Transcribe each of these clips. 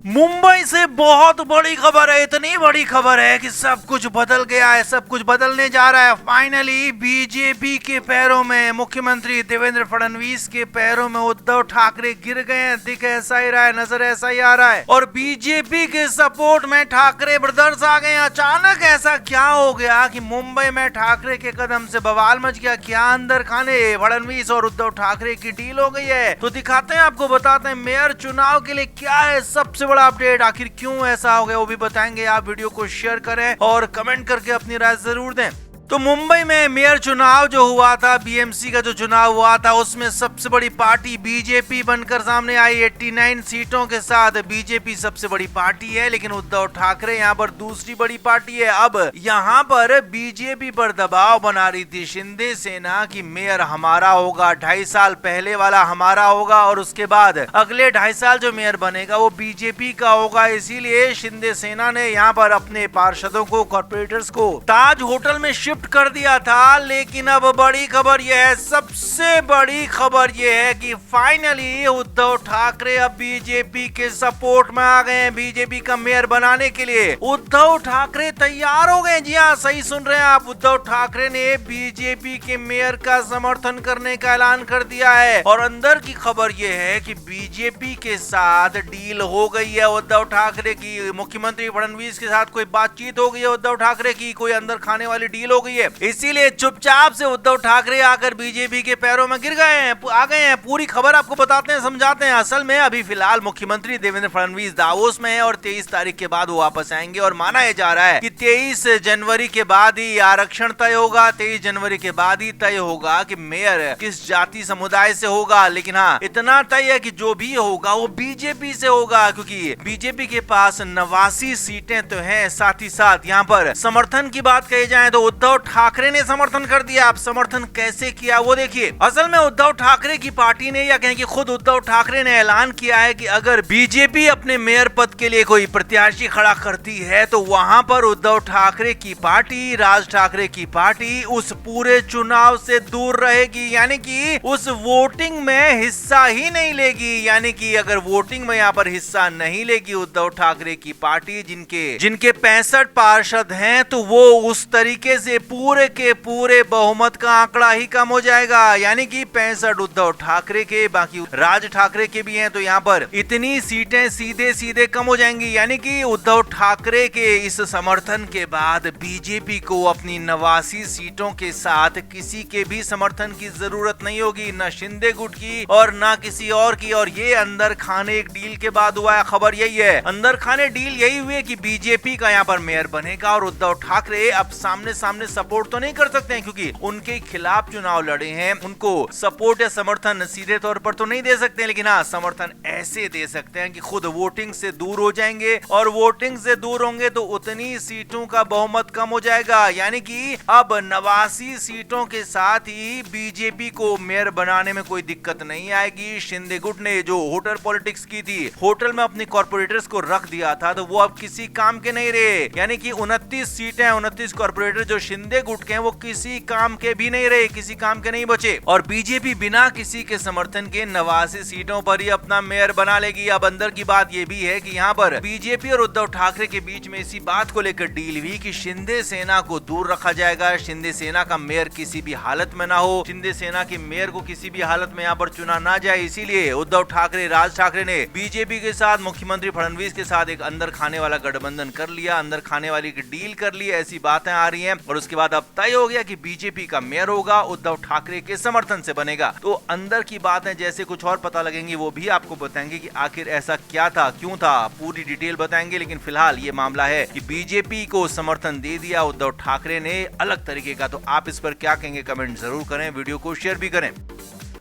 मुंबई से बहुत बड़ी खबर है, इतनी बड़ी खबर है कि सब कुछ बदल गया है, सब कुछ बदलने जा रहा है। फाइनली बीजेपी के पैरों में, मुख्यमंत्री देवेंद्र फडणवीस के पैरों में उद्धव ठाकरे गिर गए हैं। दिख ऐसा ही रहा है, नजर ऐसा ही आ रहा है। और बीजेपी के सपोर्ट में ठाकरे ब्रदर्स आ गए। अचानक ऐसा क्या हो गया कि मुंबई में ठाकरे के कदम से बवाल मच गया? क्या अंदर खाने फडणवीस और उद्धव ठाकरे की डील हो गई है? तो दिखाते हैं, आपको बताते हैं मेयर चुनाव के लिए क्या है सबसे बड़ा अपडेट। आखिर क्यों ऐसा हो गया वो भी बताएंगे। आप वीडियो को शेयर करें और कमेंट करके अपनी राय जरूर दें। तो मुंबई में मेयर चुनाव जो हुआ था, बीएमसी का जो चुनाव हुआ था, उसमें सबसे बड़ी पार्टी बीजेपी बनकर सामने आई। 89 सीटों के साथ बीजेपी सबसे बड़ी पार्टी है, लेकिन उद्धव ठाकरे यहाँ पर दूसरी बड़ी पार्टी है। अब यहाँ पर बीजेपी पर दबाव बना रही थी शिंदे सेना की मेयर हमारा होगा, 2.5 साल पहले वाला हमारा होगा और उसके बाद अगले 2.5 साल जो मेयर बनेगा वो बीजेपी का होगा। इसीलिए शिंदे सेना ने यहाँ पर अपने पार्षदों को, कॉर्पोरेटर्स को ताज होटल में शिफ्ट कर दिया था। लेकिन अब बड़ी खबर यह है, सबसे बड़ी खबर यह है कि फाइनली उद्धव ठाकरे अब बीजेपी के सपोर्ट में आ गए हैं। बीजेपी का मेयर बनाने के लिए उद्धव ठाकरे तैयार हो गए। जी हाँ, सही सुन रहे हैं आप। उद्धव ठाकरे ने बीजेपी के मेयर का समर्थन करने का ऐलान कर दिया है। और अंदर की खबर यह है कि बीजेपी के साथ डील हो गई है उद्धव ठाकरे की। मुख्यमंत्री फडणवीस के साथ कोई बातचीत हो गई है उद्धव ठाकरे की, कोई अंदर खाने वाली डील हो गई है। इसीलिए चुपचाप से उद्धव ठाकरे आकर बीजेपी के पैरों में गिर गए हैं, आ गए हैं। पूरी खबर आपको बताते हैं, समझाते हैं। असल में अभी फिलहाल मुख्यमंत्री देवेंद्र फडणवीस दावोस में है और 23 तारीख के बाद वो वापस आएंगे। और माना यह जा रहा है कि 23 जनवरी के बाद ही आरक्षण तय होगा। 23 जनवरी के बाद ही तय होगा कि मेयर किस जाति समुदाय से होगा। लेकिन हाँ, इतना तय है कि जो भी होगा वो बीजेपी से होगा, क्योंकि बीजेपी के पास 89 सीटें तो हैं। साथ ही साथ यहाँ पर समर्थन की बात कही जाए तो उद्धव ठाकरे ने समर्थन कर दिया। आप समर्थन कैसे किया वो देखिए। असल में उद्धव ठाकरे की पार्टी ने, या कहें कि खुद उद्धव ठाकरे ने ऐलान किया है कि अगर बीजेपी अपने मेयर पद के लिए कोई प्रत्याशी खड़ा करती है तो वहां पर उद्धव ठाकरे की पार्टी, राज ठाकरे की पार्टी उस पूरे चुनाव से दूर रहेगी। यानी कि उस वोटिंग में हिस्सा ही नहीं लेगी। यानी कि अगर वोटिंग में यहाँ पर हिस्सा नहीं लेगी उद्धव ठाकरे की पार्टी, जिनके 65 पार्षद हैं, तो वो उस तरीके से पूरे के पूरे बहुमत का आंकड़ा ही कम हो जाएगा। यानी कि 65 उद्धव ठाकरे के, बाकी राज ठाकरे के भी हैं, तो यहाँ पर इतनी सीटें सीधे सीधे कम हो जाएंगी। यानी कि उद्धव ठाकरे के इस समर्थन के बाद बीजेपी को अपनी 89 सीटों के साथ किसी के भी समर्थन की जरूरत नहीं होगी, न शिंदे गुट की और न किसी और की। और ये अंदर खाने एक डील के बाद हुआ है। खबर यही है, अंदर खाने डील यही हुई कि बीजेपी का यहाँ पर मेयर बनेगा और उद्धव ठाकरे अब सामने सामने सपोर्ट तो नहीं कर सकते हैं, क्योंकि उनके खिलाफ चुनाव लड़े हैं। उनको सपोर्ट या समर्थन सीधे तौर पर तो नहीं दे सकते, लेकिन हाँ, समर्थन ऐसे दे सकते हैं कि खुद वोटिंग से दूर हो जाएंगे। और वोटिंग से दूर होंगे तो उतनी सीटों का बहुमत कम हो जाएगा। यानी कि अब 89 सीटों के साथ ही बीजेपी को मेयर बनाने में कोई दिक्कत नहीं आएगी। शिंदे गुट ने जो होटल पॉलिटिक्स की थी, होटल में अपने कॉर्पोरेटर्स को रख दिया था, तो वो अब किसी काम के नहीं रहे। यानी कि 29 सीटें, 29 कॉर्पोरेटर जो शिंदे गुट के हैं, वो किसी काम के भी नहीं रहे, किसी काम के नहीं बचे। और बीजेपी बिना किसी के समर्थन के 89 सीटों पर ही अपना मेयर बना लेगी। अब अंदर की बात यह भी है कि यहाँ पर बीजेपी और उद्धव ठाकरे के बीच में इसी बात को लेकर डील हुई कि शिंदे सेना को दूर रखा जाएगा। शिंदे सेना का मेयर किसी भी हालत में ना हो, शिंदे सेना के मेयर को किसी भी हालत में यहाँ पर चुना ना जाए। इसीलिए उद्धव ठाकरे, राज ठाकरे ने बीजेपी के साथ, मुख्यमंत्री फडणवीस के साथ एक अंदर खाने वाला गठबंधन कर लिया, अंदर खाने वाली की डील कर ली। ऐसी बातें आ रही हैं। और उसके बाद अब तय हो गया कि बीजेपी का मेयर होगा, उद्धव ठाकरे के समर्थन से बनेगा। तो अंदर की बातें जैसे कुछ और पता लगेंगी वो भी आपको बताएंगे कि आखिर ऐसा क्या था, क्यों था, पूरी डिटेल बताएंगे। लेकिन फिलहाल ये मामला है कि बीजेपी को समर्थन दे दिया उद्धव ठाकरे ने अलग तरीके का। तो आप इस पर क्या कहेंगे, कमेंट जरूर करें, वीडियो को शेयर भी करें।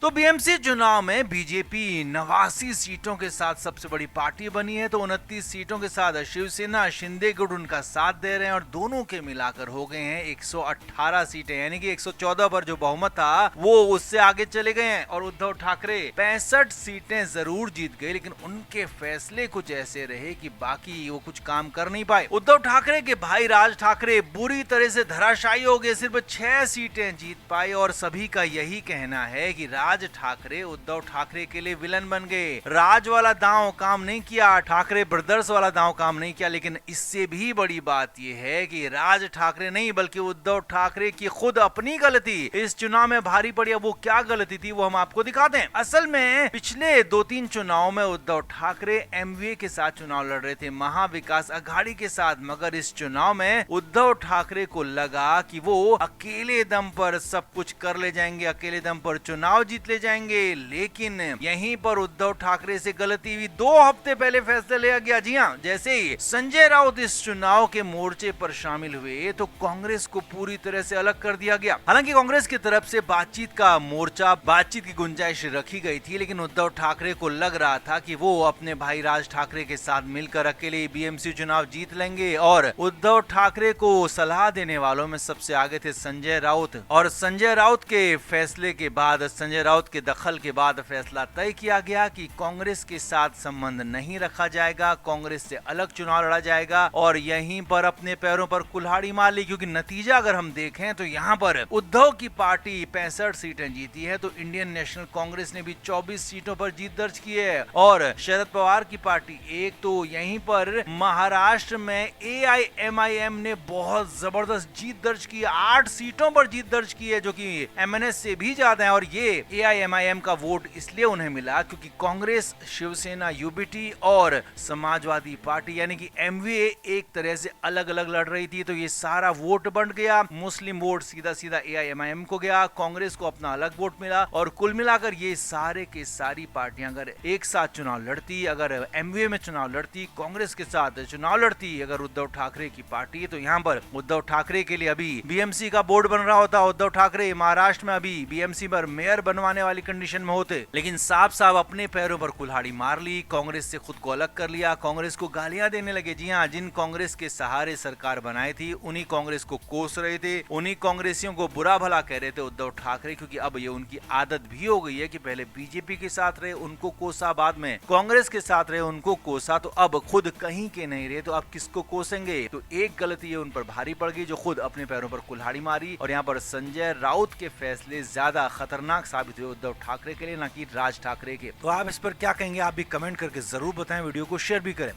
तो बीएमसी चुनाव में बीजेपी 89 सीटों के साथ सबसे बड़ी पार्टी बनी है। तो 29 सीटों के साथ शिवसेना, शिंदे गुट उनका साथ दे रहे हैं और दोनों के मिलाकर हो गए हैं 118 सीटें। यानी कि 114 पर जो बहुमत था वो उससे आगे चले गए हैं। और उद्धव ठाकरे 65 सीटें जरूर जीत गए, लेकिन उनके फैसले कुछ ऐसे रहे कि बाकी वो कुछ काम कर नहीं पाए। उद्धव ठाकरे के भाई राज ठाकरे बुरी तरह से धराशायी हो गए, सिर्फ 6 सीटें जीत पाए। और सभी का यही कहना है कि राज राज ठाकरे उद्धव ठाकरे के लिए विलन बन गए। राज वाला दांव काम नहीं किया, ठाकरे ब्रदर्स वाला दांव काम नहीं किया। लेकिन इससे भी बड़ी बात यह है कि राज ठाकरे नहीं बल्कि उद्धव ठाकरे की खुद अपनी गलती इस चुनाव में भारी पड़ी। अब वो क्या गलती थी वो हम आपको दिखाते हैं। असल में पिछले 2-3 चुनाव में उद्धव ठाकरे एमवीए के साथ चुनाव लड़ रहे थे, महाविकास अघाड़ी के साथ, मगर इस चुनाव में उद्धव ठाकरे को लगा कि वो अकेले दम पर सब कुछ कर ले जाएंगे, अकेले दम पर चुनाव जीत ले जाएंगे। लेकिन यहीं पर उद्धव ठाकरे से गलती हुई। 2 हफ्ते पहले फैसला लिया गया। जी हाँ, जैसे ही संजय राउत इस चुनाव के मोर्चे पर शामिल हुए तो कांग्रेस को पूरी तरह से अलग कर दिया गया। हालांकि कांग्रेस की तरफ से बातचीत का मोर्चा, बातचीत की गुंजाइश रखी गई थी, लेकिन उद्धव ठाकरे को लग रहा था कि वो अपने भाई राज ठाकरे के साथ मिलकर अकेले बीएमसी चुनाव जीत लेंगे। और उद्धव ठाकरे को सलाह देने वालों में सबसे आगे थे संजय राउत। और संजय राउत के फैसले के बाद, संजय राउत के दखल के बाद फैसला तय किया गया कि कांग्रेस के साथ संबंध नहीं रखा जाएगा, कांग्रेस से अलग चुनाव लड़ा जाएगा। और यहीं पर अपने पैरों पर कुल्हाड़ी मार ली, क्योंकि नतीजा अगर हम देखें तो यहाँ पर उद्धव की पार्टी 65 सीटें जीती है, तो इंडियन नेशनल कांग्रेस ने भी 24 सीटों पर जीत दर्ज की है। और शरद पवार की पार्टी एक, तो यहीं पर महाराष्ट्र में एआईएमआईएम ने बहुत जबरदस्त जीत दर्ज की, 8 सीटों पर जीत दर्ज की है, जो कि एमएनएस से भी ज्यादा है। और ये एआईएमआईएम का वोट इसलिए उन्हें मिला क्योंकि कांग्रेस, शिवसेना, यूबीटी और समाजवादी पार्टी यानी कि एमवीए एक तरह से अलग अलग लड़ रही थी। तो ये सारा वोट बंट गया, मुस्लिम वोट सीधा सीधा एआईएमआईएम को गया, कांग्रेस को अपना अलग वोट मिला। और कुल मिलाकर ये सारे के सारी पार्टियां अगर एक साथ चुनाव लड़ती, अगर एमवीए में चुनाव लड़ती, कांग्रेस के साथ चुनाव लड़ती अगर उद्धव ठाकरे की पार्टी, तो यहाँ पर उद्धव ठाकरे के लिए अभी बीएमसी का बोर्ड बन रहा होता, उद्धव ठाकरे महाराष्ट्र में अभी बीएमसी पर मेयर बनवाने वाली कंडीशन में होते। लेकिन साफ साफ अपने पैरों पर कुल्हाड़ी मार ली, कांग्रेस से खुद को अलग कर लिया, कांग्रेस को गालियां देने लगे। जी हाँ, जिन कांग्रेस के सहारे सरकार बनाई थी उन्हीं कांग्रेस को कोस रहे थे, उन्हीं कांग्रेसियों को बुरा भला कह रहे थे उद्धव ठाकरे, क्योंकि अब ये उनकी आदत भी हो गई है कि पहले बीजेपी के साथ रहे उनको कोसा, बाद में कांग्रेस के साथ रहे उनको कोसा, तो अब खुद कहीं के नहीं रहे तो अब किसको कोसेंगे। तो एक गलती ये उन पर भारी पड़ गई, जो खुद अपने पैरों पर कुल्हाड़ी मारी। और यहाँ पर संजय राउत के फैसले ज्यादा खतरनाक साबित हुए उद्धव ठाकरे के लिए, ना कि राज ठाकरे के। तो आप इस पर क्या कहेंगे, आप भी कमेंट करके जरूर बताएं, वीडियो को शेयर भी करें।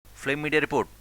Flame media report.